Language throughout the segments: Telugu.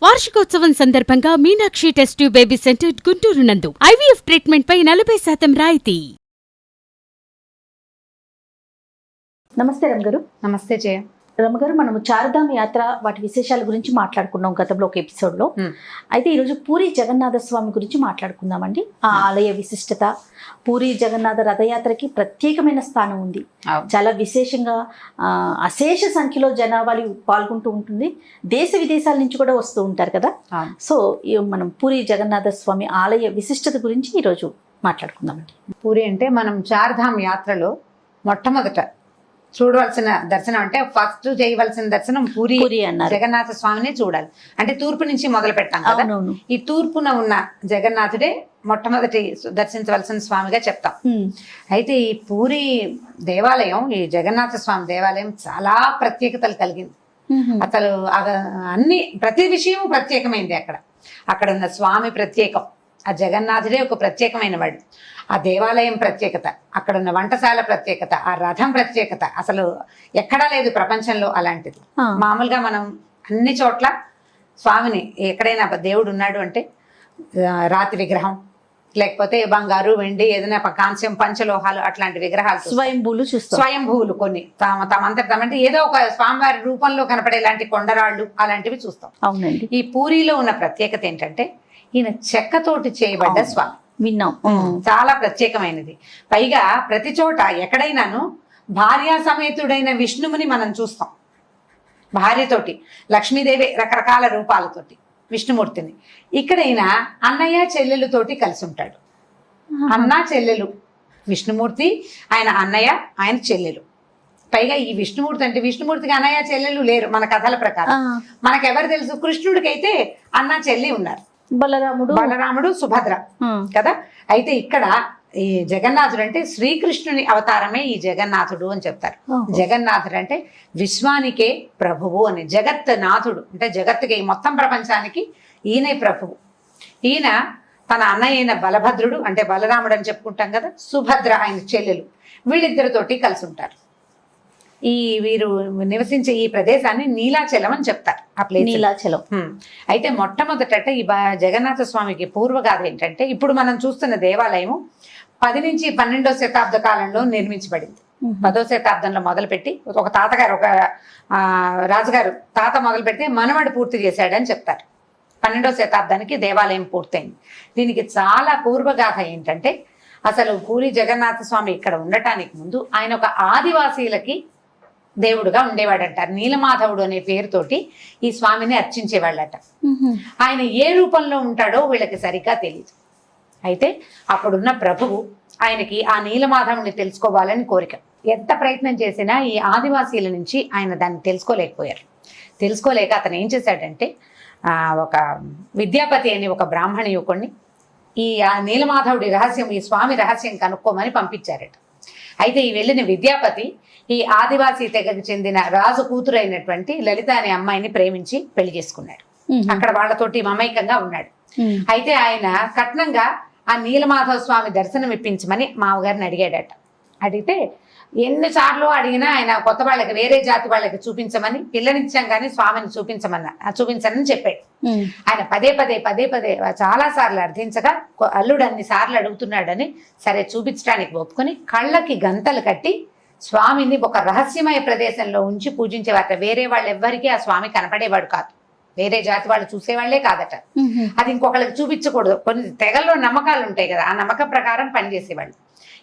వార్షికోత్సవం సందర్భంగా Meenakshi test tube baby centre Guntur నందు ఐవీఎఫ్ ట్రీట్మెంట్ పై 40% రాయితీ. నమస్తే రమగారు. నమస్తే జయ. రమగారు, మనము చార్ధామ్ యాత్ర వాటి విశేషాల గురించి మాట్లాడుకున్నాం గతంలో ఒక ఎపిసోడ్లో. అయితే ఈరోజు పూరి జగన్నాథ స్వామి గురించి మాట్లాడుకుందామండి. ఆ ఆలయ విశిష్టత, పూరి జగన్నాథ రథయాత్రకి ప్రత్యేకమైన స్థానం ఉంది. చాలా విశేషంగా అశేష సంఖ్యలో జనాభాలు పాల్గొంటూ ఉంటుంది. దేశ విదేశాల నుంచి కూడా వస్తూ ఉంటారు కదా. సో మనం పూరి జగన్నాథ స్వామి ఆలయ విశిష్టత గురించి ఈరోజు మాట్లాడుకుందామండి. పూరి అంటే మనం చార్ధామ్ యాత్రలో మొట్టమొదట చూడవలసిన దర్శనం అంటే ఫస్ట్ చేయవలసిన దర్శనం పూరి జగన్నాథ స్వామిని చూడాలి. అంటే తూర్పు నుంచి మొదలు పెట్టాం కదా. ఈ తూర్పున ఉన్న జగన్నాథుడే మొట్టమొదటి దర్శించవలసిన స్వామిగా చెప్తాం. అయితే ఈ పూరి దేవాలయం, ఈ జగన్నాథ స్వామి దేవాలయం చాలా ప్రత్యేకతలు కలిగింది. అసలు అన్ని ప్రతి విషయం ప్రత్యేకమైంది. అక్కడ ఉన్న స్వామి ప్రత్యేకం, ఆ జగన్నాథుడే ఒక ప్రత్యేకమైన వాడు, ఆ దేవాలయం ప్రత్యేకత, అక్కడ ఉన్న వంటశాల ప్రత్యేకత, ఆ రథం ప్రత్యేకత అసలు ఎక్కడా లేదు ప్రపంచంలో అలాంటిది. మామూలుగా మనం అన్ని చోట్ల స్వామిని ఎక్కడైనా దేవుడు ఉన్నాడు అంటే రాతి విగ్రహం, లేకపోతే బంగారు, వెండి, ఏదైనా కాంస్యం, పంచలోహాలు అట్లాంటి విగ్రహాలు, స్వయంభూలు కొన్ని తమంతటమంటే ఏదో ఒక స్వామివారి రూపంలో కనపడే ఇలాంటి కొండరాళ్ళు అలాంటివి చూస్తాం. అవునండి. ఈ పూరిలో ఉన్న ప్రత్యేకత ఏంటంటే ఈయన చెక్కతోటి చేయబడ్డ స్వామి. విన్నాం. చాలా ప్రత్యేకమైనది. పైగా ప్రతి చోట ఎక్కడైనాను భార్యా సమేతుడైన విష్ణువుని మనం చూస్తాం. భార్యతోటి, లక్ష్మీదేవి రకరకాల రూపాలతోటి విష్ణుమూర్తిని. ఇక్కడైనా అన్నయ్య చెల్లెలుతోటి కలిసి ఉంటాడు. అన్న చెల్లెలు, విష్ణుమూర్తి ఆయన అన్నయ్య, ఆయన చెల్లెలు. పైగా ఈ విష్ణుమూర్తి అంటే విష్ణుమూర్తికి అన్నయ్య చెల్లెలు లేరు మన కథల ప్రకారం. మనకెవరు తెలుసు? కృష్ణుడికైతే అన్న చెల్లి ఉన్నారు, బలరాముడు సుభద్ర కదా. అయితే ఇక్కడ ఈ జగన్నాథుడు అంటే శ్రీకృష్ణుని అవతారమే ఈ జగన్నాథుడు అని చెప్తారు. జగన్నాథుడు అంటే విశ్వానికే ప్రభువు అని, జగత్ నాథుడు అంటే జగత్తుకి మొత్తం ప్రపంచానికి ఈయనే ప్రభువు. ఈయన తన అన్నయ్య అయిన బలభద్రుడు అంటే బలరాముడు అని చెప్పుకుంటాం కదా, సుభద్ర ఆయన చెల్లెలు, వీళ్ళిద్దరితోటి కలిసి ఉంటారు. వీరు నివసించే ఈ ప్రదేశాన్ని నీలాచలం అని చెప్తారు. ఆ ప్లేస్ నీలాచలం. అయితే మొట్టమొదట ఈ జగన్నాథ స్వామికి పూర్వగాథ ఏంటంటే, ఇప్పుడు మనం చూస్తున్న దేవాలయము 10 నుంచి 12వ శతాబ్ద కాలంలో నిర్మించబడింది. 10వ శతాబ్దంలో మొదలుపెట్టి ఒక తాతగారు, ఒక రాజుగారు తాత మొదలు పెడితే మనవడు పూర్తి చేశాడని చెప్తారు. 12వ శతాబ్దానికి దేవాలయం పూర్తయింది. దీనికి చాలా పూర్వగాథ ఏంటంటే, అసలు పూరి జగన్నాథ స్వామి ఇక్కడ ఉండటానికి ముందు ఆయన ఒక ఆదివాసీలకి దేవుడుగా ఉండేవాడంటారు. నీలమాధవుడు అనే పేరుతోటి ఈ స్వామిని అర్చించేవాళ్ళట. ఆయన ఏ రూపంలో ఉంటాడో వీళ్ళకి సరిగ్గా తెలియదు. అయితే అప్పుడున్న ప్రభువు ఆయనకి ఆ నీలమాధవుని తెలుసుకోవాలని కోరిక. ఎంత ప్రయత్నం చేసినా ఈ ఆదివాసీల నుంచి ఆయన దాన్ని తెలుసుకోలేక అతను ఏం చేశాడంటే, ఒక విద్యాపతి అని ఒక బ్రాహ్మణ యువకుడిని ఈ నీలమాధవుడి రహస్యం, ఈ స్వామి రహస్యం కనుక్కోమని పంపించారట. అయితే ఈ వెళ్ళిన విద్యాపతి ఈ ఆదివాసీ తెగకు చెందిన రాజు కూతురు అయినటువంటి లలిత అనే అమ్మాయిని ప్రేమించి పెళ్లి చేసుకున్నాడు. అక్కడ వాళ్ళతోటి మమైకంగా ఉన్నాడు. అయితే ఆయన కట్నంగా ఆ నీలమాధవ స్వామి దర్శనం ఇప్పించమని మామగారిని అడిగాడట. అడిగితే ఎన్నిసార్లు అడిగినా ఆయన కొత్త వాళ్ళకి, వేరే జాతి వాళ్ళకి చూపించమని, పిల్లనిచ్చాం కానీ స్వామిని చూపించనని చెప్పాడు. ఆయన పదే పదే చాలా సార్లు అర్థించగా అల్లుడు అన్ని సార్లు అడుగుతున్నాడని సరే చూపించడానికి ఒప్పుకొని కళ్ళకి గంతలు కట్టి స్వామిని ఒక రహస్యమయ ప్రదేశంలో ఉంచి పూజించేవారట. వేరే వాళ్ళు ఎవ్వరికీ ఆ స్వామి కనపడేవాడు కాదు, వేరే జాతి వాళ్ళు చూసేవాళ్లే కాదట. అది ఇంకొకళ్ళకి చూపించకూడదు. కొన్ని తెగల్లో నమ్మకాలు ఉంటాయి కదా, ఆ నమ్మకం ప్రకారం పనిచేసేవాళ్ళు.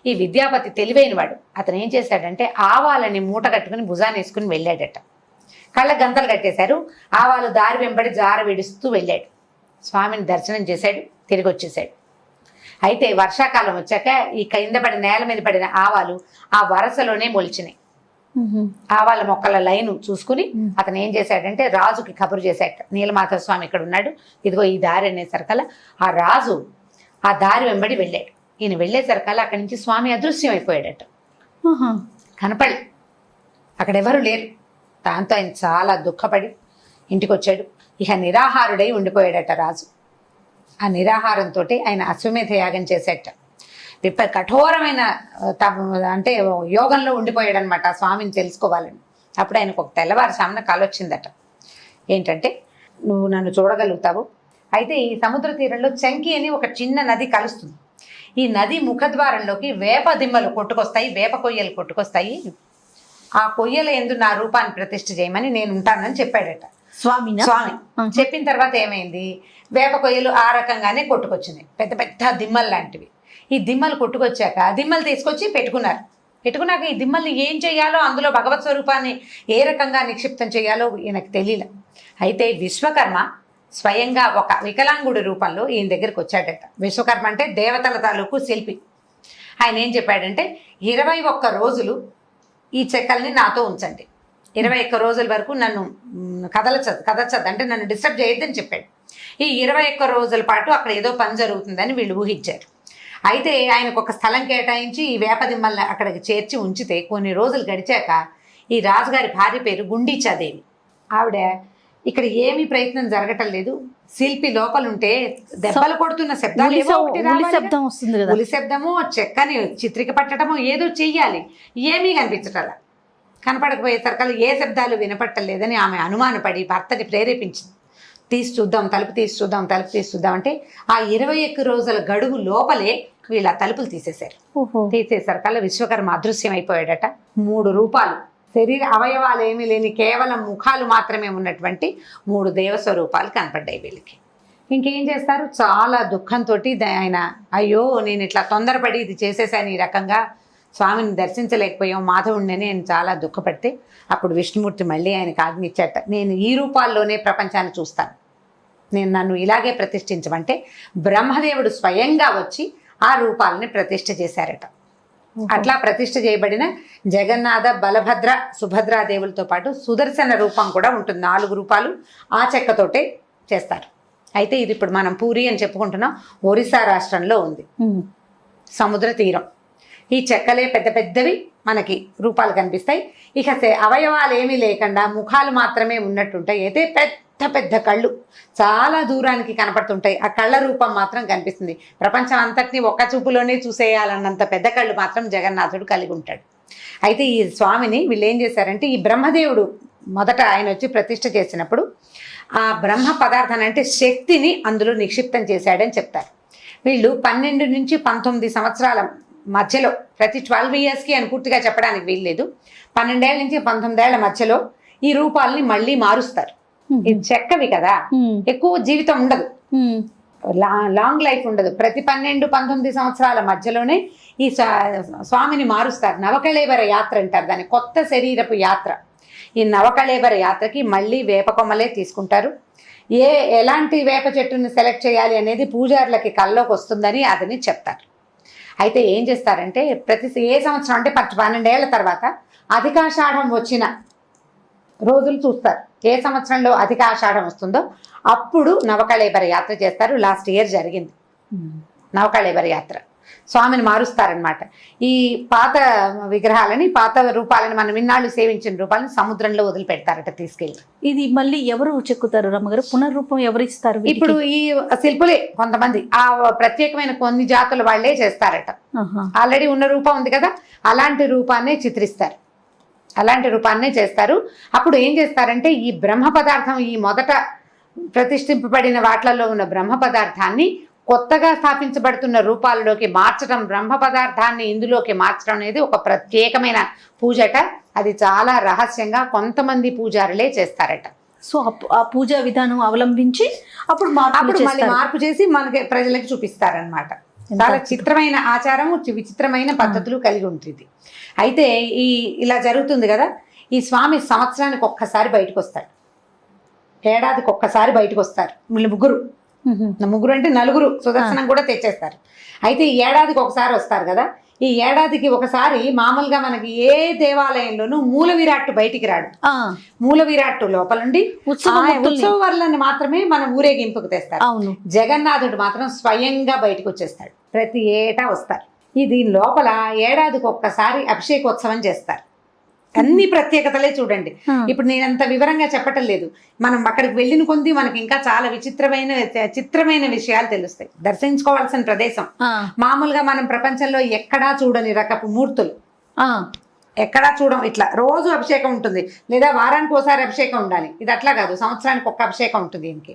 ఈ విద్యాపతి తెలివైన వాడు. అతను ఏం చేశాడంటే ఆవాలని మూట కట్టుకుని భుజాన్ని వేసుకుని వెళ్ళాడట. కళ్ళ గంతలు కట్టేశారు. ఆవాలు దారి వెంబడి జార విడుస్తూ వెళ్ళాడు. స్వామిని దర్శనం చేశాడు, తిరిగి వచ్చేసాడు. అయితే వర్షాకాలం వచ్చాక ఈ కింద పడిన, నేల మీద పడిన ఆవాలు ఆ వరసలోనే మొలిచినాయి. ఆవాల మొక్కల లైను చూసుకుని అతను ఏం చేశాడంటే రాజుకి కబురు చేశాడు, నీలమాధవ స్వామి ఇక్కడ ఉన్నాడు, ఇదిగో ఈ దారి అనేసరికల్లా ఆ రాజు ఆ దారి వెంబడి వెళ్ళాడు. ఈయన వెళ్ళేసరికల్లా అక్కడి నుంచి స్వామి అదృశ్యం అయిపోయాడట. కనపడి అక్కడెవరు లేరు. దాంతో ఆయన చాలా దుఃఖపడి ఇంటికి వచ్చాడు. ఇక నిరాహారుడై ఉండిపోయాడట రాజు. ఆ నిరాహారంతో ఆయన అశ్వమేధ యాగం చేసేట. కఠోరమైన అంటే యోగంలో ఉండిపోయాడు అనమాట ఆ స్వామిని తెలుసుకోవాలని. అప్పుడు ఆయనకు ఒక తెల్లవారుసామున కల వచ్చిందట. ఏంటంటే నువ్వు నన్ను చూడగలుగుతావు. అయితే ఈ సముద్ర తీరంలో చంకి అని ఒక చిన్న నది కలుస్తుంది. ఈ నది ముఖద్వారంలోకి వేప దిమ్మలు కొట్టుకొస్తాయి, వేప కొయ్యలు కొట్టుకొస్తాయి. ఆ కొయ్యల యందు నా రూపాన్ని ప్రతిష్ఠ చేయమని నేను ఉంటానని చెప్పాడట స్వామి. చెప్పిన తర్వాత ఏమైంది, వేప కొయ్యలు ఆ రకంగానే కొట్టుకొచ్చినాయి, పెద్ద పెద్ద దిమ్మలు లాంటివి. ఈ దిమ్మలు కొట్టుకొచ్చాక దిమ్మలు తీసుకొచ్చి పెట్టుకున్నాక ఈ దిమ్మల్ని ఏం చేయాలో, అందులో భగవత్ స్వరూపాన్ని ఏ రకంగా నిక్షిప్తం చేయాలో ఈయనకు తెలియలే. అయితే విశ్వకర్మ స్వయంగా ఒక వికలాంగుడి రూపంలో ఈయన దగ్గరికి వచ్చాడట. విశ్వకర్మ అంటే దేవతల తాలూకు శిల్పి. ఆయన ఏం చెప్పాడంటే 21 రోజులు ఈ చెక్కల్ని నాతో ఉంచండి, 21 రోజుల వరకు నన్ను కదల్చద్దు అంటే నన్ను డిస్టర్బ్ చేయొద్దని చెప్పాడు. ఈ 21 రోజుల పాటు అక్కడ ఏదో పని జరుగుతుందని వీళ్ళు ఊహించారు. అయితే ఆయనకు ఒక స్థలం కేటాయించి ఈ వేపదిమ్మల్ని అక్కడికి చేర్చి ఉంచితే కొన్ని రోజులు గడిచాక ఈ రాజుగారి భార్య పేరు గుండీచాదేవి. ఆవిడ ఇక్కడ ఏమీ ప్రయత్నం జరగటం లేదు, శిల్పి లోపలుంటే దెబ్బలు కొడుతున్న శబ్దాలు ఉలి శబ్దము, చెక్కని చిత్రిక పట్టడము ఏదో చెయ్యాలి, ఏమీ కనిపించటలా. కనపడకపోయేసరికల్లా ఏ శబ్దాలు వినపట్టలేదని ఆమె అనుమానపడి భర్తని ప్రేరేపించింది. తీసి చూద్దాం, తలుపు తీసి చూద్దాం అంటే ఆ 21 రోజుల గడువు లోపలే వీళ్ళ తలుపులు తీసేశారు. తీసేసరికల్లా విశ్వకర్మ అదృశ్యం అయిపోయాడట. 3 రూపాలు, శరీర అవయవాలు ఏమీ లేని కేవలం ముఖాలు మాత్రమే ఉన్నటువంటి 3 దేవస్వరూపాలు కనపడ్డాయి వీళ్ళకి. ఇంకేం చేస్తారు, చాలా దుఃఖంతో ఆయన అయ్యో నేను ఇట్లా తొందరపడి ఇది చేసేసాను, ఈ రకంగా స్వామిని దర్శించలేకపోయాం, మాధవుడిని నేను చాలా దుఃఖపడితే అప్పుడు విష్ణుమూర్తి మళ్ళీ ఆయనకు ఆజ్ఞించాట, నేను ఈ రూపాల్లోనే ప్రపంచాన్ని చూస్తాను, నన్ను ఇలాగే ప్రతిష్ఠించమంటే బ్రహ్మదేవుడు స్వయంగా వచ్చి ఆ రూపాలని ప్రతిష్ఠ చేశారట. అట్లా ప్రతిష్ఠ చేయబడిన జగన్నాథ, బలభద్ర, సుభద్రాదేవులతో పాటు సుదర్శన రూపం కూడా ఉంటుంది. 4 రూపాలు ఆ చెక్కతోటే చేస్తారు. అయితే ఇది ఇప్పుడు మనం పూరి అని చెప్పుకుంటున్నాం, ఒరిస్సా రాష్ట్రంలో ఉంది, సముద్ర తీరం. ఈ చెక్కలే పెద్ద పెద్దవి మనకి రూపాలు కనిపిస్తాయి. ఇక అవయవాలు ఏమీ లేకుండా ముఖాలు మాత్రమే ఉన్నట్టుంటాయి. అయితే పెద్ద పెద్ద కళ్ళు చాలా దూరానికి కనపడుతుంటాయి. ఆ కళ్ళ రూపం మాత్రం కనిపిస్తుంది. ప్రపంచం అంతటినీ ఒక్క చూపులోనే చూసేయాలన్నంత పెద్ద కళ్ళు మాత్రం జగన్నాథుడు కలిగి ఉంటాడు. అయితే ఈ స్వామిని వీళ్ళు ఏం చేశారంటే, ఈ బ్రహ్మదేవుడు మొదట ఆయన వచ్చి ప్రతిష్ఠ చేసినప్పుడు ఆ బ్రహ్మ పదార్థాన్ని అంటే శక్తిని అందులో నిక్షిప్తం చేశాడని చెప్తారు. వీళ్ళు 12 నుంచి 19 సంవత్సరాల మధ్యలో, ప్రతి 12 ఇయర్స్కి అని పూర్తిగా చెప్పడానికి వీల్లేదు, 12 ఏళ్ళ నుంచి 19 ఏళ్ల మధ్యలో ఈ రూపాలని మళ్ళీ మారుస్తారు. ఇది చెక్కవి కదా, ఎక్కువ జీవితం ఉండదు, లాంగ్ లైఫ్ ఉండదు. ప్రతి 12-19 సంవత్సరాల మధ్యలోనే ఈ స్వామిని మారుస్తారు. నవకళేబర యాత్ర అంటారు దాన్ని, కొత్త శరీరపు యాత్ర. ఈ నవకళేబర యాత్రకి మళ్ళీ వేప కొమ్మలే తీసుకుంటారు. ఎలాంటి వేప చెట్టుని సెలెక్ట్ చేయాలి అనేది పూజారులకి కల్లోకి వస్తుందని అదని చెప్తారు. అయితే ఏం చేస్తారంటే ఏ సంవత్సరం అంటే 12 ఏళ్ల తర్వాత అధికాషాఢం వచ్చిన రోజులు చూస్తారు. ఏ సంవత్సరంలో అధికాషాఢం వస్తుందో అప్పుడు నవకళేబర యాత్ర చేస్తారు. లాస్ట్ ఇయర్ జరిగింది నవకళేబర యాత్ర. స్వామిని మారుస్తారనమాట. ఈ పాత విగ్రహాలని, పాత రూపాలని, మనం ఇన్నాళ్ళు సేవించిన రూపాలని సముద్రంలో వదిలిపెడతారట తీసుకెళ్ళి. ఇది మళ్ళీ ఎవరు చెక్కుతారు రమ్మగారు? పునర్రూపం ఎవరు ఇస్తారు? ఇప్పుడు ఈ శిల్పులే కొంతమంది, ఆ ప్రత్యేకమైన కొన్ని జాతుల వాళ్లే చేస్తారట. ఆల్రెడీ ఉన్న రూపం ఉంది కదా, అలాంటి రూపాన్నే చిత్రిస్తారు, అలాంటి రూపాన్నే చేస్తారు. అప్పుడు ఏం చేస్తారంటే ఈ బ్రహ్మ పదార్థం, ఈ మొదట ప్రతిష్ఠింపబడిన వాటిలలో ఉన్న బ్రహ్మ పదార్థాన్ని కొత్తగా స్థాపించబడుతున్న రూపాలలోకి మార్చడం, బ్రహ్మ పదార్థాన్ని ఇందులోకి మార్చడం అనేది ఒక ప్రత్యేకమైన పూజట. అది చాలా రహస్యంగా కొంతమంది పూజారులే చేస్తారట. సో ఆ పూజా విధానం అవలంబించి అప్పుడు మళ్ళీ మార్పు చేసి మనకి ప్రజలకు చూపిస్తారనమాట. చాలా చిత్రమైన ఆచారము, విచిత్రమైన పద్ధతులు కలిగి ఉంటుంది. అయితే ఇలా జరుగుతుంది కదా, ఈ స్వామి సంవత్సరానికి ఒక్కసారి బయటకు వస్తాడు, ఏడాదికి ఒక్కసారి బయటకు వస్తారు. వీళ్ళు ముగ్గురు అంటే నలుగురు సుదర్శనం కూడా తెచ్చేస్తారు. అయితే ఈ ఏడాదికి ఒకసారి వస్తారు కదా, ఈ ఏడాదికి ఒకసారి మామూలుగా మనకి ఏ దేవాలయంలోనూ మూల విరాట్టు బయటికి రాడు. మూల విరాట్టు లోపలుండి ఉత్సవాలను మాత్రమే మనం ఊరేగింపుకు తెస్తారు. జగన్నాథుడు మాత్రం స్వయంగా బయటకు వచ్చేస్తాడు. ప్రతి ఏటా వస్తారు. దీని లోపల ఏడాదికి ఒక్కసారి అభిషేకోత్సవం చేస్తారు. అన్ని ప్రత్యేకతలే చూడండి. ఇప్పుడు నేనంత వివరంగా చెప్పటం లేదు, మనం అక్కడికి వెళ్ళిన కొద్ది మనకి ఇంకా చాలా చిత్రమైన విషయాలు తెలుస్తాయి. దర్శించుకోవాల్సిన ప్రదేశం. మామూలుగా మనం ప్రపంచంలో ఎక్కడా చూడని రకపు మూర్తులు, ఎక్కడా చూడం ఇట్లా రోజు అభిషేకం ఉంటుంది, లేదా వారానికి ఒకసారి అభిషేకం ఉండాలి. ఇది అట్లా కాదు, సంవత్సరానికి ఒక్క అభిషేకం ఉంటుంది. దీనికి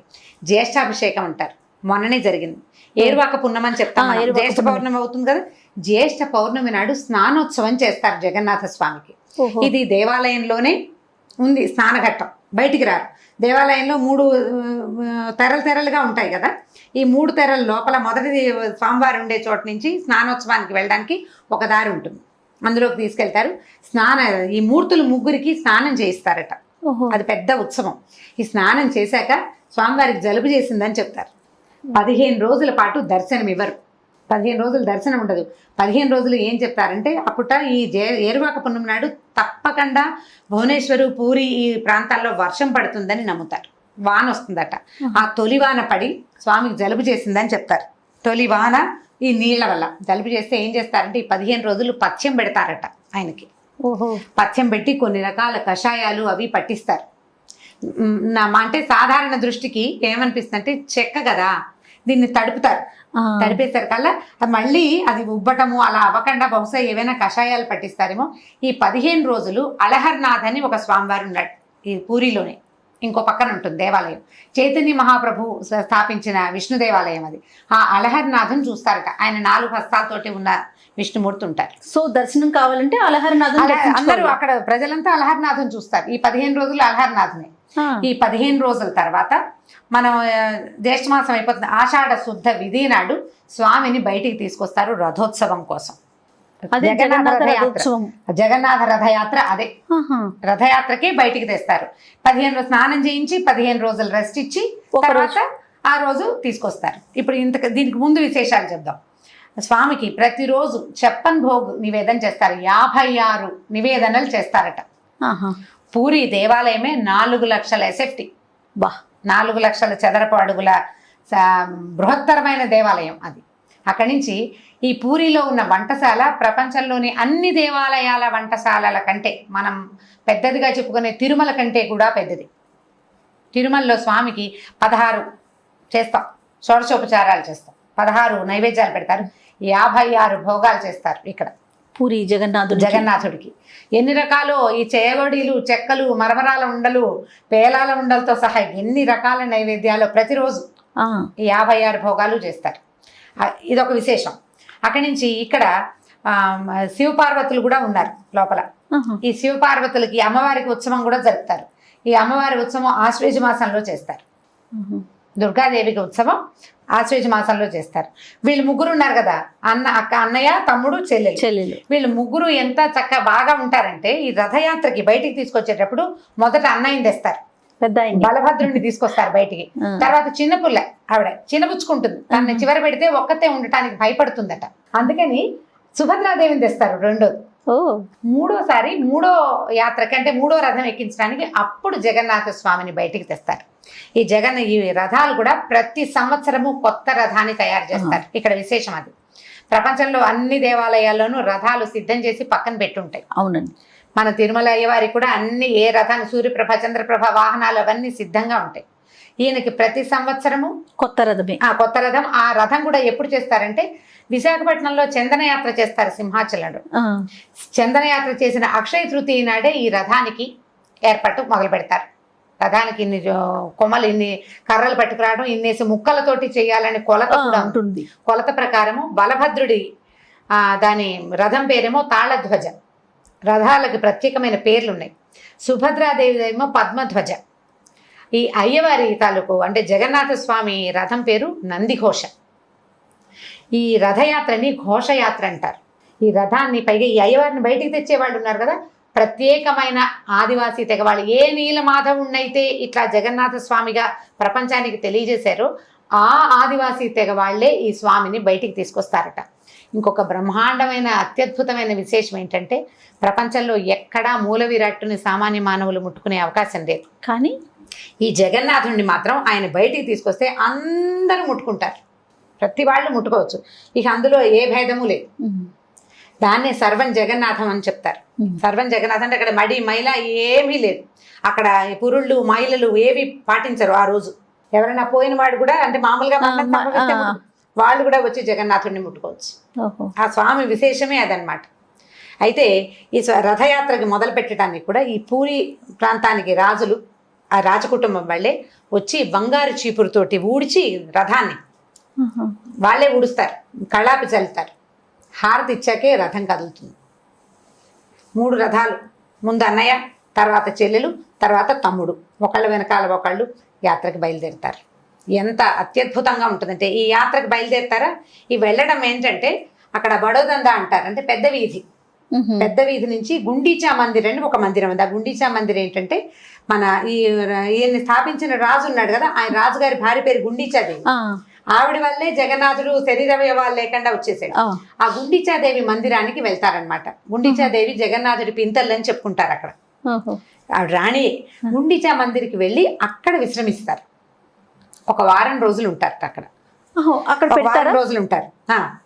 జ్యేష్ఠాభిషేకం అంటారు. మొన్ననే జరిగింది. ఏరువాక పున్నమని చెప్తాం మనం. జ్యేష్ఠ పౌర్ణమి అవుతుంది కదా, జ్యేష్ఠ పౌర్ణమి నాడు స్నానోత్సవం చేస్తారు జగన్నాథ స్వామికి. ఇది దేవాలయంలోనే ఉంది స్నానఘట్టం, బయటికి రారు. దేవాలయంలో 3 తెరలుగా ఉంటాయి కదా, ఈ 3 తెరల లోపల మొదటిది స్వామివారు ఉండే చోట నుంచి స్నానోత్సవానికి వెళ్ళడానికి ఒక దారి ఉంటుంది, అందులోకి తీసుకెళ్తారు. ఈ మూర్తులు ముగ్గురికి స్నానం చేయిస్తారట. అది పెద్ద ఉత్సవం. ఈ స్నానం చేశాక స్వామివారికి జలుబు చేసిందని చెప్తారు. 15 రోజుల పాటు దర్శనం ఇవ్వరు. 15 రోజులు దర్శనం ఉండదు. 15 రోజులు ఏం చెప్తారంటే, అప్పుట ఈ ఏరువాక పున్నమి నాడు తప్పకుండా భువనేశ్వరు, పూరి ఈ ప్రాంతాల్లో వర్షం పడుతుందని నమ్ముతారు. వాన వస్తుందట. ఆ తొలి వాన పడి స్వామికి జలుబు చేసిందని చెప్తారు. తొలి వాన ఈ నీళ్ల వల్ల జలుబు చేస్తే ఏం చేస్తారంటే, ఈ 15 రోజులు పథ్యం పెడతారట ఆయనకి. పథ్యం పెట్టి కొన్ని రకాల కషాయాలు అవి పట్టిస్తారు. అంటే సాధారణ దృష్టికి ఏమనిపిస్తుంది అంటే, చెక్క కదా, దీన్ని తడుపుతారు. తడిపేస్తారు కల్లా మళ్ళీ అది ఉబ్బటము అలా అవ్వకుండా బహుశా ఏవైనా కషాయాలు పట్టిస్తారేమో. ఈ 15 రోజులు అలహర్నాథ్ అని ఒక స్వామివారు ఉన్నాడు ఈ పూరిలోనే. ఇంకో పక్కన ఉంటుంది దేవాలయం, చైతన్య మహాప్రభు స్థాపించిన విష్ణు దేవాలయం అది. ఆ అలహర్నాథ్ని చూస్తారట. ఆయన 4 హస్తాలతోటి ఉన్న విష్ణుమూర్తి ఉంటారు. సో దర్శనం కావాలంటే అలహర్నాథ్ అందరూ అక్కడ ప్రజలంతా అలహర్నాథ్ని చూస్తారు. ఈ 15 రోజులు అలహర్నాథ్ని. ఈ 15 రోజుల తర్వాత మనం జ్యేష్ఠమాసం అయిపోతుంది, ఆషాఢ శుద్ధ విధి నాడు స్వామిని బయటికి తీసుకొస్తారు రథోత్సవం కోసం. జగన్నాథ రథయాత్ర అదే రథయాత్రకి బయటికి తెస్తారు. 15 రోజులు స్నానం చేయించి 15 రోజులు రెస్ట్ ఇచ్చి తర్వాత ఆ రోజు తీసుకొస్తారు. ఇప్పుడు దీనికి ముందు విశేషాలు చెప్దాం. స్వామికి ప్రతిరోజు చెప్పన్ భోగ్ నివేదన చేస్తారు. 56 నివేదనలు చేస్తారట. పూరి దేవాలయమే 4 లక్షల SFT, 4 లక్షల చదరపు అడుగుల బృహత్తరమైన దేవాలయం అది. అక్కడి నుంచి ఈ పూరిలో ఉన్న వంటశాల ప్రపంచంలోని అన్ని దేవాలయాల వంటశాలల కంటే, మనం పెద్దదిగా చెప్పుకునే తిరుమల కంటే కూడా పెద్దది. తిరుమలలో స్వామికి 16 చేస్తాం, షోడశోపచారాలు చేస్తాం, 16 నైవేద్యాలు పెడతారు, 56 భోగాలు చేస్తారు. ఇక్కడ పూరి జగన్నాథుడికి ఎన్ని రకాలు ఈ చేయగొడీలు, చెక్కలు, మరమరాల ఉండలు, పేలాల ఉండలతో సహా ఎన్ని రకాల నైవేద్యాలు ప్రతిరోజు 56 భోగాలు చేస్తారు. ఇదొక విశేషం. అక్కడి నుంచి ఇక్కడ శివపార్వతులు కూడా ఉన్నారు లోపల. ఈ శివపార్వతులకి అమ్మవారికి ఉత్సవం కూడా జరుపుతారు. ఈ అమ్మవారి ఉత్సవం ఆశ్వేజ మాసంలో చేస్తారు. దుర్గాదేవికి ఉత్సవం ఆశ్వేజ మాసంలో చేస్తారు. వీళ్ళు ముగ్గురు ఉన్నారు కదా, అన్నయ్య, తమ్ముడు, చెల్లెలు. వీళ్ళు ముగ్గురు ఎంత చక్కగా బాగా ఉంటారంటే, ఈ రథయాత్రకి బయటికి తీసుకొచ్చేటప్పుడు మొదట అన్నయ్యని తెస్తారు, బలభద్రుడిని తీసుకొస్తారు బయటికి. తర్వాత చిన్నపుల్ల ఆవిడ చిన్నపుచ్చుకుంటుంది, తనని చివరి పెడితే ఒక్కతే ఉండటానికి భయపడుతుందట. అందుకని సుభద్రాదేవిని తెస్తారు రెండోది. మూడోసారి 3వ యాత్రకి అంటే 3వ రథం ఎక్కించడానికి అప్పుడు జగన్నాథ స్వామిని బయటికి తెస్తారు. ఈ రథాలు కూడా ప్రతి సంవత్సరము కొత్త రథాన్ని తయారు చేస్తారు. ఇక్కడ విశేషం అది. ప్రపంచంలో అన్ని దేవాలయాల్లోనూ రథాలు సిద్ధం చేసి పక్కన పెట్టుంటాయి. అవునండి. మన తిరుమల అయ్యవారికి కూడా అన్ని ఏ రథాన్ని, సూర్యప్రభ, చంద్రప్రభ వాహనాలు అవన్నీ సిద్ధంగా ఉంటాయి. ఈయనకి ప్రతి సంవత్సరము కొత్త రథం. ఆ రథం కూడా ఎప్పుడు చేస్తారంటే, విశాఖపట్నంలో చందనయాత్ర చేస్తారు సింహాచలంలో. చందనయాత్ర చేసిన అక్షయ తృతీయ నాడే ఈ రథానికి ఏర్పాటు మొదలు పెడతారు. రథానికి ఇన్ని కొమ్మలు, ఇన్ని కర్రలు పట్టుకురావడం, ఇన్నేసి ముక్కలతోటి చేయాలని కొలత కూడా ఉంటుంది. కొలత ప్రకారము బలభద్రుడి దాని రథం పేరేమో తాళధ్వజ. రథాలకి ప్రత్యేకమైన పేర్లు ఉన్నాయి. సుభద్రాదేవి ఏమో పద్మధ్వజ. ఈ అయ్యవారి తాలూకు అంటే జగన్నాథ స్వామి రథం పేరు నందిఘోష. ఈ రథయాత్రని ఘోషయాత్ర అంటారు. ఈ రథాన్ని పైగా ఈ అయ్యవారిని బయటికి తెచ్చేవాళ్ళు ఉన్నారు కదా, ప్రత్యేకమైన ఆదివాసీ తెగ వాళ్ళు. ఏ నీలమాధవుణ్ణైతే ఇట్లా జగన్నాథ స్వామిగా ప్రపంచానికి తెలియజేశారో ఆ ఆదివాసీ తెగ వాళ్లే ఈ స్వామిని బయటికి తీసుకొస్తారట. ఇంకొక బ్రహ్మాండమైన అత్యద్భుతమైన విశేషం ఏంటంటే, ప్రపంచంలో ఎక్కడా మూల విరాట్టుని సామాన్య మానవులు ముట్టుకునే అవకాశం లేదు. కానీ ఈ జగన్నాథుడిని మాత్రం ఆయన బయటికి తీసుకొస్తే అందరూ ముట్టుకుంటారు. ప్రతి వాళ్ళు ముట్టుకోవచ్చు. ఇక అందులో ఏ భేదము లేదు. దాన్నే సర్వం జగన్నాథం అని చెప్తారు. సర్వం జగన్నాథం అంటే అక్కడ మడి మైల ఏమీ లేదు. అక్కడ పురుళ్ళు మైలలు ఏవి పాటించరు ఆ రోజు. ఎవరైనా పోయిన వాడు కూడా అంటే మామూలుగా వాళ్ళు కూడా వచ్చి జగన్నాథుడిని ముట్టుకోవచ్చు. ఆ స్వామి విశేషమే అదనమాట. అయితే ఈ రథయాత్రకి మొదలు పెట్టడానికి కూడా ఈ పూరి ప్రాంతానికి రాజులు, ఆ రాజకుటుంబం వాళ్ళే వచ్చి బంగారు చీపురుతోటి ఊడ్చి రథాన్ని వాళ్ళే ఊడుస్తారు, కళాపి చల్లుతారు. హారతి ఇచ్చాకే రథం కదులుతుంది. 3 రథాలు, ముందు అన్నయ్య, తర్వాత చెల్లెలు, తర్వాత తమ్ముడు, ఒకళ్ళ వెనకాల ఒకళ్ళు యాత్రకు బయలుదేరుతారు. ఎంత అత్యద్భుతంగా ఉంటుందంటే ఈ యాత్రకు బయలుదేరుతారా, ఈ వెళ్ళడం ఏంటంటే అక్కడ బడోదందా అంటారు, అంటే పెద్ద వీధి. పెద్ద వీధి నుంచి గుండీచా మందిర్ అని ఒక మందిరం ఉంది. ఆ గుండీచా మందిర్ ఏంటంటే మన ఈయన్ని స్థాపించిన రాజు ఉన్నాడు కదా, ఆయన రాజుగారి భార్య పేరు గుండీచాదేవి. ఆవిడ వల్లే జగన్నాథుడు శరీరవయవాలు లేకుండా వచ్చేసాడు. ఆ గుండీచాదేవి మందిరానికి వెళ్తారనమాట. గుండీచాదేవి జగన్నాథుడి పింతల్ని అని చెప్పుకుంటారు అక్కడ. ఆవిడ రాణి గుండీచా మందిరికి వెళ్ళి అక్కడ విశ్రమిస్తారు. ఒక వారం రోజులు ఉంటారు అక్కడ. రోజులు ఉంటారు,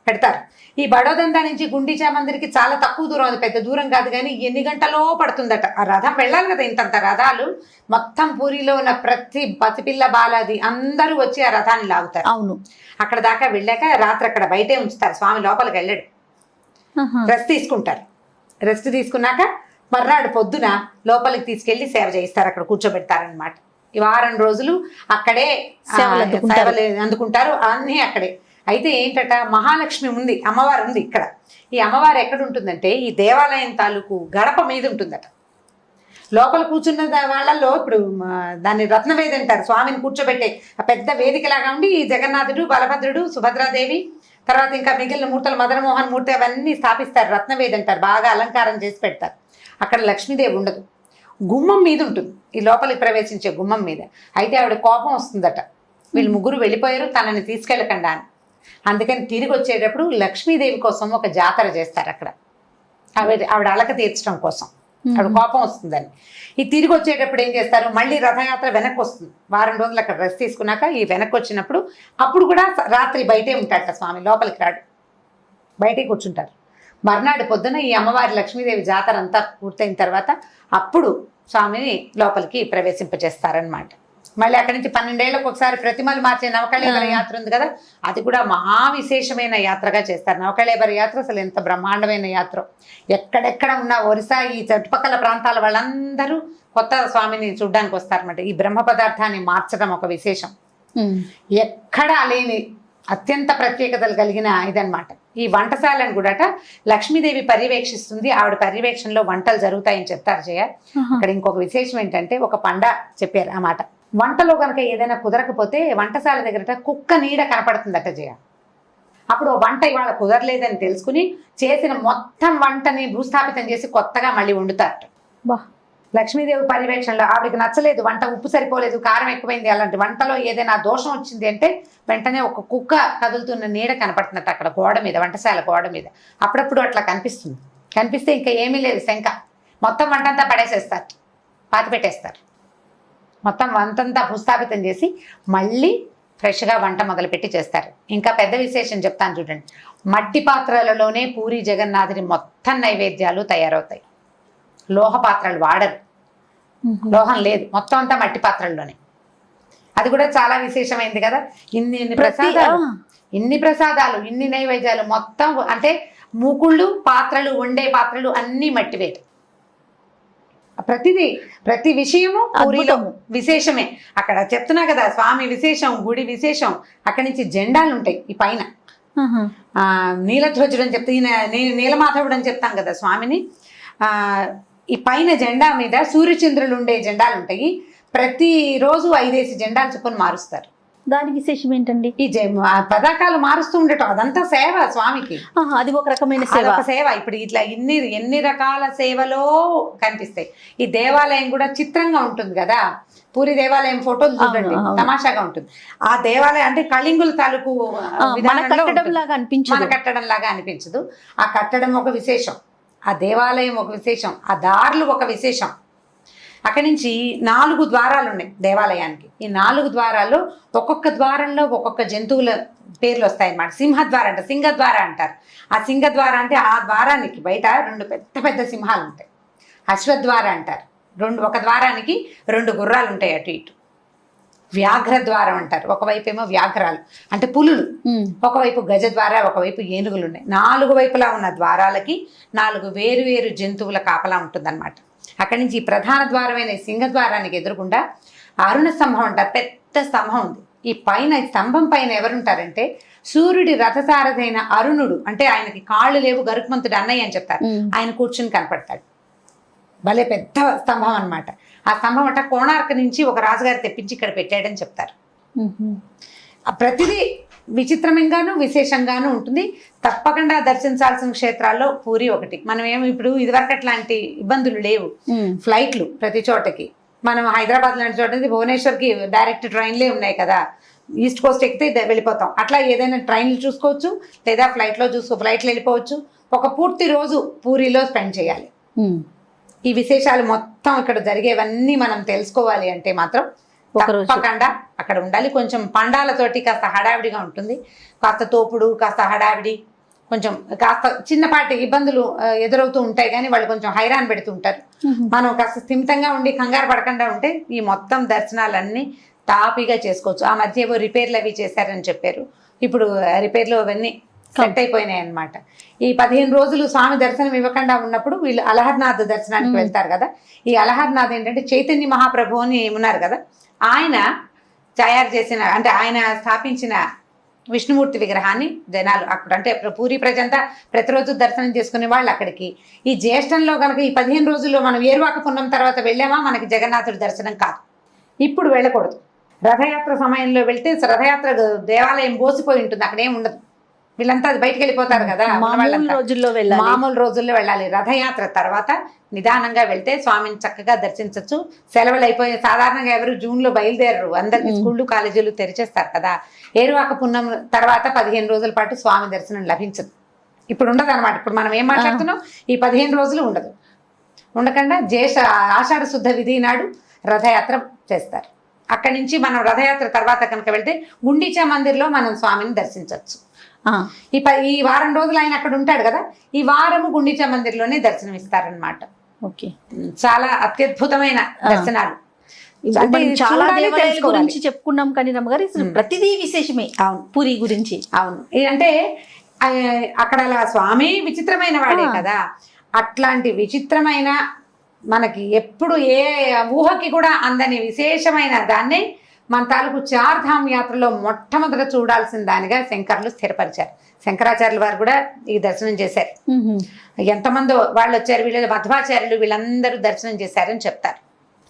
పెడతారు. ఈ బడోదందా నుంచి గుండీచా మందిరికి చాలా తక్కువ దూరం, అది పెద్ద దూరం కాదు, కానీ ఎన్ని గంటలో పడుతుందట. ఆ రథం వెళ్ళాలి కదా, ఇంతంత రథాలు మొత్తం పూరిలో ఉన్న ప్రతి పసిపిల్ల బాలాది అందరూ వచ్చి ఆ రథాన్ని లాగుతారు. అవును. అక్కడ దాకా వెళ్ళాక రాత్రి అక్కడ బయటే ఉంచుతారు. స్వామి లోపలికి వెళ్ళాడు, రెస్ట్ తీసుకుంటారు. రెస్ట్ తీసుకున్నాక మర్నాడు పొద్దున లోపలికి తీసుకెళ్లి సేవ చేయిస్తారు, అక్కడ కూర్చోబెడతారనమాట. ఈ వారం రోజులు అక్కడే సేవలు అందుకుంటారు, అన్నీ అక్కడే. అయితే ఏంటట, మహాలక్ష్మి ఉంది, అమ్మవారు ఉంది ఇక్కడ. ఈ అమ్మవారు ఎక్కడ ఉంటుందంటే ఈ దేవాలయం తాలూకు గడప మీద ఉంటుందట. లోపల కూర్చున్న వాళ్ళల్లో ఇప్పుడు దాన్ని రత్నవేది అంటారు. స్వామిని కూర్చోబెట్టే ఆ పెద్ద వేదికలాగా ఉండి ఈ జగన్నాథుడు, బలభద్రుడు, సుభద్రాదేవి, తర్వాత ఇంకా మిగిలిన మూర్తులు, మదనమోహన్ మూర్తి అవన్నీ స్థాపిస్తారు. రత్నవేది అంటారు, బాగా అలంకారం చేసి పెడతారు. అక్కడ లక్ష్మీదేవి ఉండదు, గుమ్మం మీద ఉంటుంది, ఈ లోపలికి ప్రవేశించే గుమ్మం మీద. అయితే ఆవిడ కోపం వస్తుందట, వీళ్ళు ముగ్గురు వెళ్ళిపోయారు, తనని తీసుకెళ్ళకుండా అని. అందుకని తిరిగి వచ్చేటప్పుడు లక్ష్మీదేవి కోసం ఒక జాతర చేస్తారు అక్కడ, ఆవిడ అలక తీర్చడం కోసం. ఆవిడ కోపం వస్తుందని. ఈ తిరిగి వచ్చేటప్పుడు ఏం చేస్తారు, మళ్ళీ రథయాత్ర వెనక్కి వస్తుంది. వారం రోజులు అక్కడ రెస్ట్ తీసుకున్నాక ఈ వెనక్కి వచ్చినప్పుడు అప్పుడు కూడా రాత్రి బయటే ఉంటాడట స్వామి, లోపలికి రాడు, బయటే కూర్చుంటారు. మర్నాడు పొద్దున ఈ అమ్మవారి లక్ష్మీదేవి జాతర అంతా పూర్తయిన తర్వాత అప్పుడు స్వామిని లోపలికి ప్రవేశింపజేస్తారనమాట. మళ్ళీ అక్కడి నుంచి 12 ఏళ్లకు ఒకసారి ప్రతిమలు మార్చే నవకళేబర యాత్ర ఉంది కదా, అది కూడా మహా విశేషమైన యాత్రగా చేస్తారు. నవకళేబర యాత్ర అసలు ఎంత బ్రహ్మాండమైన యాత్ర. ఎక్కడెక్కడ ఉన్న ఒరిస్సా ఈ చుట్టుపక్కల ప్రాంతాల వాళ్ళందరూ కొత్త స్వామిని చూడ్డానికి వస్తారన్నమాట. ఈ బ్రహ్మ పదార్థాన్ని మార్చడం ఒక విశేషం, ఎక్కడా లేని అత్యంత ప్రత్యేకతలు కలిగిన ఇదనమాట. ఈ వంటశాలను కూడా లక్ష్మీదేవి పర్యవేక్షిస్తుంది, ఆవిడ పర్యవేక్షణలో వంటలు జరుగుతాయని చెప్తారు జయ. అక్కడ ఇంకొక విశేషం ఏంటంటే ఒక పండ చెప్పారు ఆ మాట, వంటలో కనుక ఏదైనా కుదరకపోతే వంటశాల దగ్గర కుక్క నీడ కనపడుతుందట జయ. అప్పుడు వంట ఇవాళ కుదరలేదని తెలుసుకుని చేసిన మొత్తం వంటని భూస్థాపితం చేసి కొత్తగా మళ్ళీ వండుతారట. లక్ష్మీదేవి పర్యవేక్షణలో ఆవిడకి నచ్చలేదు, వంట ఉప్పు సరిపోలేదు, కారం ఎక్కువైంది, అలాంటి వంటలో ఏదైనా దోషం వచ్చింది అంటే వెంటనే ఒక కుక్క కదులుతున్న నీడ కనపడుతున్నట్టు అక్కడ గోడ మీద, వంటశాల గోడ మీద. అప్పుడప్పుడు అట్లా కనిపిస్తుంది. కనిపిస్తే ఇంకా ఏమీ లేదు శంక, మొత్తం వంటంతా పడేసేస్తారు, పాతి పెట్టేస్తారు. మొత్తం వంటంతా భూస్థాపితం చేసి మళ్ళీ ఫ్రెష్గా వంట మొదలుపెట్టి చేస్తారు. ఇంకా పెద్ద విశేషం చెప్తాను చూడండి, మట్టి పాత్రలలోనే పూరి జగన్నాథుని మొత్తం నైవేద్యాలు తయారవుతాయి. లోహ పాత్రలు వాడరు, లోహం లేదు, మొత్తం అంతా మట్టి పాత్రల్లోనే. అది కూడా చాలా విశేషమైంది కదా. ఇన్ని ప్రసాదాలు, ఇన్ని నైవేద్యాలు మొత్తం అంటే మూకుళ్ళు, పాత్రలు, వండే పాత్రలు అన్నీ మట్టివే. ప్రతి విషయము పూరిలో విశేషమే. అక్కడ చెప్తున్నా కదా స్వామి విశేషం, గుడి విశేషం. అక్కడి నుంచి జెండాలు ఉంటాయి ఈ పైన, నీలధ్వజుడు అని చెప్తే నీలమాధవుడు అని చెప్తాం కదా స్వామిని. ఈ పైన జెండా మీద సూర్యచంద్రులు ఉండే జెండాలు ఉంటాయి. ప్రతిరోజు 5 జెండాలు చొప్పున మారుస్తారు. దాని విశేషం ఏంటండి? ఈ పతాకాలు మారుస్తూ ఉండటం అదంతా సేవ స్వామికి, అది ఒక రకమైన సేవ. ఇప్పుడు ఇట్లా ఎన్ని రకాల సేవలో కనిపిస్తాయి. ఈ దేవాలయం కూడా చిత్రంగా ఉంటుంది కదా, పూరి దేవాలయం ఫోటోలు చూడండి, తమాషాగా ఉంటుంది. ఆ దేవాలయం అంటే కళింగుల తాలూకు మన కట్టడం లాగా అనిపించదు. ఆ కట్టడం ఒక విశేషం, ఆ దేవాలయం ఒక విశేషం, ఆ దారులు ఒక విశేషం. అక్కడి నుంచి 4 ద్వారాలు ఉన్నాయి దేవాలయానికి. ఈ 4 ద్వారాల్లో ఒక్కొక్క ద్వారంలో ఒక్కొక్క జంతువుల పేర్లు వస్తాయన్నమాట. సింహద్వార అంటారు. ఆ సింహద్వార అంటే ఆ ద్వారానికి బయట 2 పెద్ద సింహాలు ఉంటాయి. అశ్వద్వార అంటారు. ఒక ద్వారానికి 2 గుర్రాలు ఉంటాయి అటు ఇటు. వ్యాఘ్ర ద్వారం అంటారు. ఒకవైపు ఏమో వ్యాఘ్రాలు అంటే పులులు, ఒకవైపు గజద్వార, ఒకవైపు ఏనుగులు ఉన్నాయి. 4 వైపులా ఉన్న ద్వారాలకి 4 వేరు వేరు జంతువుల కాపలా ఉంటుందన్నమాట. అక్కడి నుంచి ఈ ప్రధాన ద్వారమైన సింహద్వారానికి ఎదురుగుండా అరుణ స్తంభం అంటారు, పెద్ద స్తంభం ఉంది. ఈ పైన స్తంభం పైన ఎవరుంటారంటే సూర్యుడి రథసారథైన అరుణుడు, అంటే ఆయనకి కాళ్ళు లేవు, గరుత్మంతుడు అన్నయ్య అని చెప్తారు. ఆయన కూర్చుని కనపడతాడు. భలే పెద్ద స్తంభం అన్నమాట. ఆ స్తంభం అంట కోణార్క్ నుంచి ఒక రాజుగారు తెప్పించి ఇక్కడ పెట్టాడని చెప్తారు. ప్రతిదీ విచిత్రంగాను విశేషంగాను ఉంటుంది. తప్పకుండా దర్శించాల్సిన క్షేత్రాల్లో పూరి ఒకటి. మనం ఏమి ఇప్పుడు ఇదివరకు అట్లాంటి ఇబ్బందులు లేవు. ఫ్లైట్లు ప్రతి చోటకి, మనం హైదరాబాద్ లాంటి చోట భువనేశ్వర్కి డైరెక్ట్ ట్రైన్లే ఉన్నాయి కదా, ఈస్ట్ కోస్ట్ ఎక్కితే వెళ్ళిపోతాం. అట్లా ఏదైనా ట్రైన్లు చూసుకోవచ్చు, లేదా ఫ్లైట్లో ఫ్లైట్లో వెళ్ళిపోవచ్చు. ఒక పూర్తి రోజు పూరిలో స్పెండ్ చేయాలి. ఈ విశేషాలు మొత్తం ఇక్కడ జరిగేవన్నీ మనం తెలుసుకోవాలి అంటే మాత్రం తప్పకుండా అక్కడ ఉండాలి. కొంచెం పండాలతోటి కాస్త హడావిడిగా ఉంటుంది, కాస్త తోపుడు, కాస్త హడావిడి, కొంచెం కాస్త చిన్నపాటి ఇబ్బందులు ఎదురవుతూ ఉంటాయి. కానీ వాళ్ళు కొంచెం హైరాన్ పెడుతూ ఉంటారు. మనం కాస్త స్థిమితంగా ఉండి కంగారు పడకుండా ఉంటే ఈ మొత్తం దర్శనాలన్నీ తాపీగా చేసుకోవచ్చు. ఆ మధ్య ఏవో రిపేర్లు అవి చేశారని చెప్పారు. ఇప్పుడు రిపేర్లు అవన్నీ సెట్ అయిపోయినాయి అన్నమాట. ఈ 15 రోజులు స్వామి దర్శనం ఇవ్వకుండా ఉన్నప్పుడు వీళ్ళు అలహర్నాథ్ దర్శనానికి వెళ్తారు కదా. ఈ అలహర్నాథ్ ఏంటంటే చైతన్య మహాప్రభు అని ఉన్నారు కదా, ఆయన తయారు చేసిన, అంటే ఆయన స్థాపించిన విష్ణుమూర్తి విగ్రహాన్ని జనాలు అప్పుడు, అంటే పూరి ప్రజంతా ప్రతిరోజు దర్శనం చేసుకునే వాళ్ళు అక్కడికి. ఈ జ్యేష్ఠంలో కనుక ఈ 15 రోజుల్లో మనం ఏరువాక పున్నం తర్వాత వెళ్ళామా మనకి జగన్నాథుడి దర్శనం కాదు. ఇప్పుడు వెళ్ళకూడదు. రథయాత్ర సమయంలో వెళ్తే రథయాత్ర దేవాలయం బోసిపోయి ఉంటుంది, అక్కడేం ఉండదు. వీళ్ళంతా బయటకు వెళ్ళిపోతారు కదా, మామూలు రోజుల్లో వెళ్ళాలి. రథయాత్ర తర్వాత నిదానంగా వెళ్తే స్వామిని చక్కగా దర్శించవచ్చు. సెలవులు అయిపోయి సాధారణంగా ఎవరు జూన్లో బయలుదేరరు, అందరికి స్కూళ్ళు కాలేజీలు తెరిచేస్తారు కదా. ఏరువాక పున్నం తర్వాత 15 రోజుల పాటు స్వామి దర్శనం లభించదు. ఇప్పుడు ఉండదు అనమాట. ఇప్పుడు మనం ఏం మాట్లాడుతున్నాం, ఈ 15 రోజులు ఉండకుండా ఆషాఢ శుద్ధ విధి నాడు రథయాత్ర చేస్తారు. అక్కడి నుంచి మనం రథయాత్ర తర్వాత కనుక వెళ్తే గుండీచా మందిర్లో మనం స్వామిని దర్శించవచ్చు. ఈ వారం రోజులు ఆయన అక్కడ ఉంటాడు కదా, ఈ వారము గుండీచా మందిర్లోనే దర్శనం ఇస్తారనమాట. ఓకే, చాలా అత్యద్భుతమైన దర్శనాలు. చాలా దేవాలయాల గురించి చెప్పుకున్నాం కానీ రమ్మగారు ప్రతిదీ విశేషమే. అవును, పూరి గురించి. అవును, అంటే అక్కడ అలా స్వామి విచిత్రమైన వాడే కదా. అట్లాంటి విచిత్రమైన, మనకి ఎప్పుడు ఏ ఊహకి కూడా అందని విశేషమైన దాన్ని మన తాలూకు చార్ధామ్ యాత్రలో మొట్టమొదట చూడాల్సిన దానిగా శంకర్లు స్థిరపరిచారు. శంకరాచార్యుల వారు కూడా ఈ దర్శనం చేశారు. ఎంతమంది వాళ్ళు వచ్చారు, వీళ్ళు మధ్వాచార్యులు, వీళ్ళందరూ దర్శనం చేశారని చెప్తారు.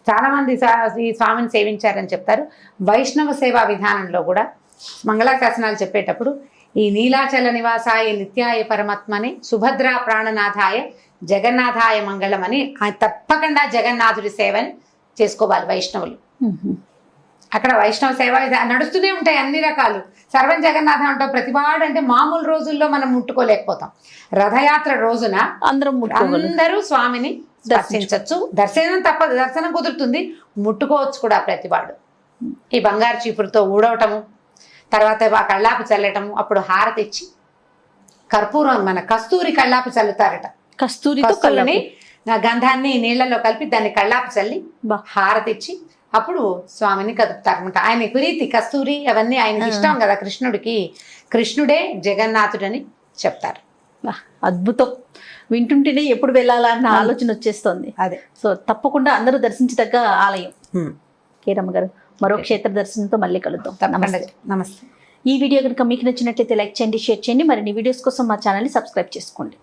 చాలా మంది ఈ స్వామిని సేవించారని చెప్తారు. వైష్ణవ సేవా విధానంలో కూడా మంగళాశాసనాలు చెప్పేటప్పుడు ఈ నీలాచల నివాసాయ నిత్యాయ పరమాత్మని సుభద్రా ప్రాణనాథాయ జగన్నాథాయ మంగళం అని తప్పకుండా జగన్నాథుడి సేవని చేసుకోవాలి వైష్ణవులు. అక్కడ వైష్ణవ సేవ నడుస్తూనే ఉంటాయి అన్ని రకాలు. సర్వం జగన్నాథం అంటాం ప్రతివాడు, అంటే మామూలు రోజుల్లో మనం ముట్టుకోలేకపోతాం. రథయాత్ర రోజున అందరూ స్వామిని దర్శించవచ్చు. దర్శనం తప్పదు, దర్శనం కుదురుతుంది, ముట్టుకోవచ్చు కూడా ప్రతివాడు. ఈ బంగారు చీపురుతో ఊడవటము, తర్వాత కళ్ళాపు చల్లటము, అప్పుడు హారతి ఇచ్చి కర్పూరం, మన కస్తూరి కళ్ళాపు చల్లుతారట. కస్తూరిని గంధాన్ని నీళ్లలో కలిపి దాన్ని కళ్ళాపు చల్లి హారతి ఇచ్చి అప్పుడు స్వామిని కదుపుతారనమాట. ఆయన ప్రీతి కస్తూరి అవన్నీ ఆయనకి ఇష్టం కదా కృష్ణుడికి. కృష్ణుడే జగన్నాథుడని చెప్తారు. అద్భుతం, వింటుంటేనే ఎప్పుడు వెళ్ళాలా అన్న ఆలోచన వచ్చేస్తుంది. అదే, సో తప్పకుండా అందరూ దర్శించదగ్గ ఆలయం. కేరమ్మ గారు, మరో క్షేత్ర దర్శనంతో మళ్ళీ కలుద్దాం. నమస్తే. ఈ వీడియో కనుక మీకు నచ్చినట్లయితే లైక్ చేయండి, షేర్ చేయండి. మరిన్ని వీడియోస్ కోసం మా ఛానల్ని సబ్స్క్రైబ్ చేసుకోండి.